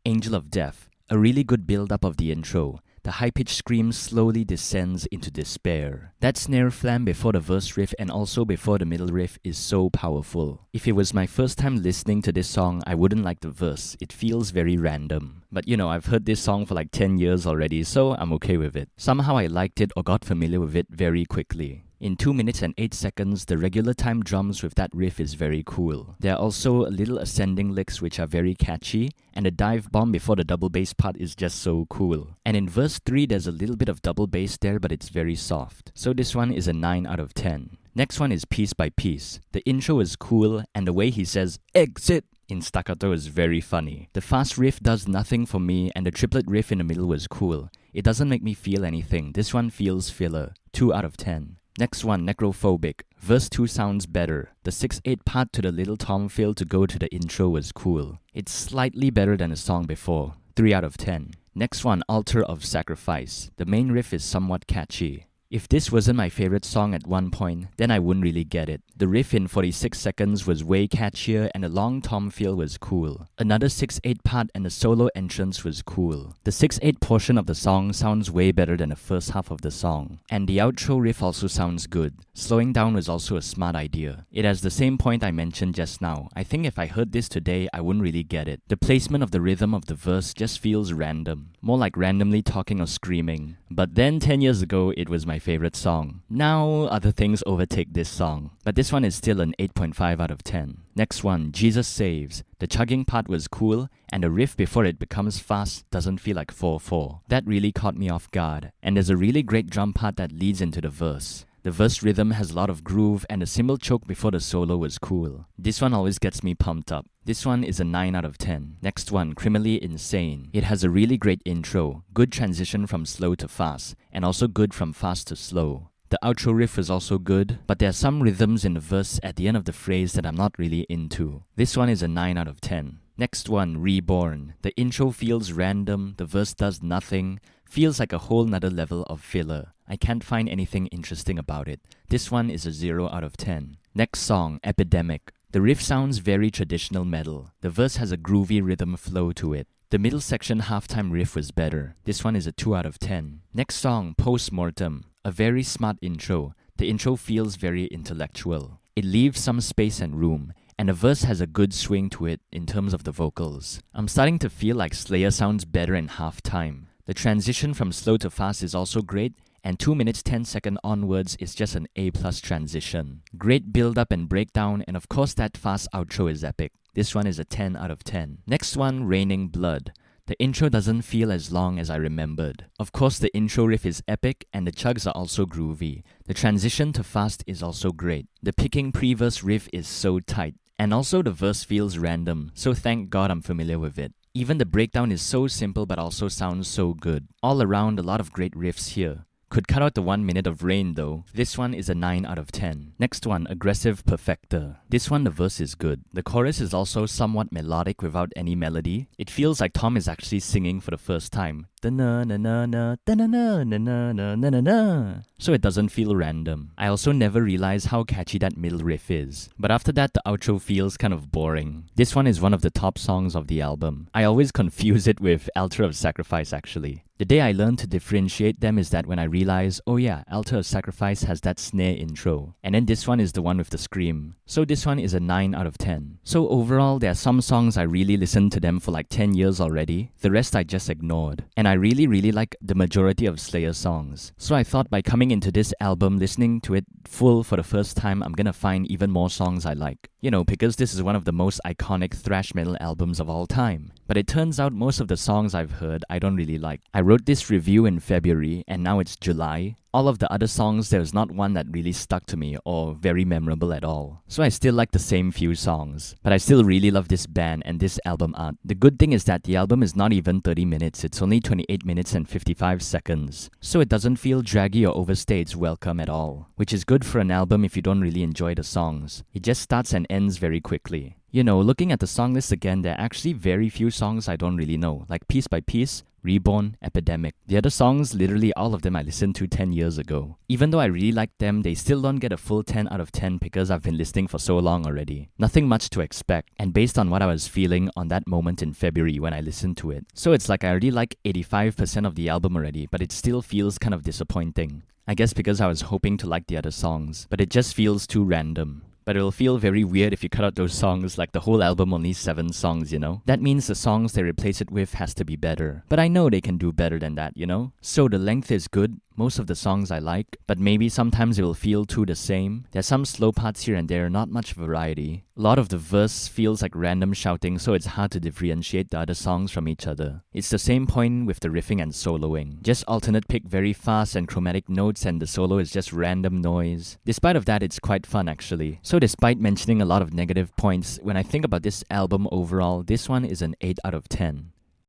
Angel of Death, a really good build-up of the intro. The high-pitched scream slowly descends into despair. That snare flam before the verse riff and also before the middle riff is so powerful. If it was my first time listening to this song, I wouldn't like the verse. It feels very random. But I've heard this song for like 10 years already, so I'm okay with it. Somehow I liked it or got familiar with it very quickly. In 2 minutes and 8 seconds, the regular time drums with that riff is very cool. There are also little ascending licks which are very catchy, and the dive bomb before the double bass part is just so cool. And in verse 3, there's a little bit of double bass there, but it's very soft. So this one is a 9 out of 10. Next one is Piece by Piece. The intro is cool, and the way he says, "Exit!" in staccato is very funny. The fast riff does nothing for me, and the triplet riff in the middle was cool. It doesn't make me feel anything. This one feels filler. 2 out of 10. Next one, Necrophobic. Verse 2 sounds better. The 6/8 part to the little tom fill to go to the intro was cool. It's slightly better than the song before. 3 out of 10. Next one, Altar of Sacrifice. The main riff is somewhat catchy. If this wasn't my favorite song at one point, then I wouldn't really get it. The riff in 46 seconds was way catchier and the long tom feel was cool. Another 6/8 part and the solo entrance was cool. The 6/8 portion of the song sounds way better than the first half of the song. And the outro riff also sounds good. Slowing down was also a smart idea. It has the same point I mentioned just now. I think if I heard this today, I wouldn't really get it. The placement of the rhythm of the verse just feels random. More like randomly talking or screaming. But then 10 years ago, it was my favorite song. Now, other things overtake this song. But this one is still an 8.5 out of 10. Next one, Jesus Saves. The chugging part was cool, and the riff before it becomes fast doesn't feel like 4/4. That really caught me off guard. And there's a really great drum part that leads into the verse. The verse rhythm has a lot of groove, and the cymbal choke before the solo was cool. This one always gets me pumped up. This one is a 9 out of 10. Next one, Criminally Insane. It has a really great intro, good transition from slow to fast, and also good from fast to slow. The outro riff is also good, but there are some rhythms in the verse at the end of the phrase that I'm not really into. This one is a 9 out of 10. Next one, Reborn. The intro feels random, the verse does nothing, feels like a whole nother level of filler. I can't find anything interesting about it. This one is a 0 out of 10. Next song, Epidemic. The riff sounds very traditional metal. The verse has a groovy rhythm flow to it. The middle section halftime riff was better. This one is a 2 out of 10. Next song, Postmortem. A very smart intro. The intro feels very intellectual. It leaves some space and room, and the verse has a good swing to it in terms of the vocals. I'm starting to feel like Slayer sounds better in halftime. The transition from slow to fast is also great, and 2 minutes 10 seconds onwards is just an A+ transition. Great build up and breakdown, and of course that fast outro is epic. This one is a 10 out of 10. Next one, Raining Blood. The intro doesn't feel as long as I remembered. Of course the intro riff is epic and the chugs are also groovy. The transition to fast is also great. The picking pre-verse riff is so tight. And also the verse feels random, so thank God I'm familiar with it. Even the breakdown is so simple but also sounds so good. All around a lot of great riffs here. Could cut out the 1 minute of rain though. This one is a 9 out of 10. Next one, Aggressive Perfector. This one the verse is good. The chorus is also somewhat melodic without any melody. It feels like Tom is actually singing for the first time. Da-na-na-na-na, da-na-na-na-na-na-na-na. So it doesn't feel random. I also never realized how catchy that middle riff is. But after that, the outro feels kind of boring. This one is one of the top songs of the album. I always confuse it with Altar of Sacrifice actually. The day I learned to differentiate them is that when I realized, oh yeah, Altar of Sacrifice has that snare intro. And then this one is the one with the scream. So this one is a 9 out of 10. So overall, there are some songs I really listened to them for like 10 years already. The rest I just ignored. And I really like the majority of Slayer songs. So I thought by coming into this album, listening to it full for the first time, I'm gonna find even more songs I like. Because this is one of the most iconic thrash metal albums of all time. But it turns out most of the songs I've heard I don't really like. I wrote this review in February and now it's July. All of the other songs, there was not one that really stuck to me or very memorable at all. So I still like the same few songs. But I still really love this band and this album art. The good thing is that the album is not even 30 minutes, it's only 28 minutes and 55 seconds. So it doesn't feel draggy or overstay its welcome at all. Which is good for an album if you don't really enjoy the songs. It just starts and ends very quickly. Looking at the song list again, there are actually very few songs I don't really know, like Piece by Piece, Reborn, Epidemic. The other songs, literally all of them I listened to 10 years ago. Even though I really like them, they still don't get a full 10 out of 10 because I've been listening for so long already. Nothing much to expect, and based on what I was feeling on that moment in February when I listened to it. So it's like I already like 85% of the album already, but it still feels kind of disappointing. I guess because I was hoping to like the other songs, but it just feels too random. But it'll feel very weird if you cut out those songs, like the whole album only 7 songs, you know? That means the songs they replace it with has to be better. But I know they can do better than that, you know? So the length is good, most of the songs I like, but maybe sometimes it will feel too the same. There's some slow parts here and there, not much variety. A lot of the verse feels like random shouting, so it's hard to differentiate the other songs from each other. It's the same point with the riffing and soloing. Just alternate pick very fast and chromatic notes, and the solo is just random noise. Despite of that, it's quite fun actually. So despite mentioning a lot of negative points, when I think about this album overall, this one is an 8 out of 10.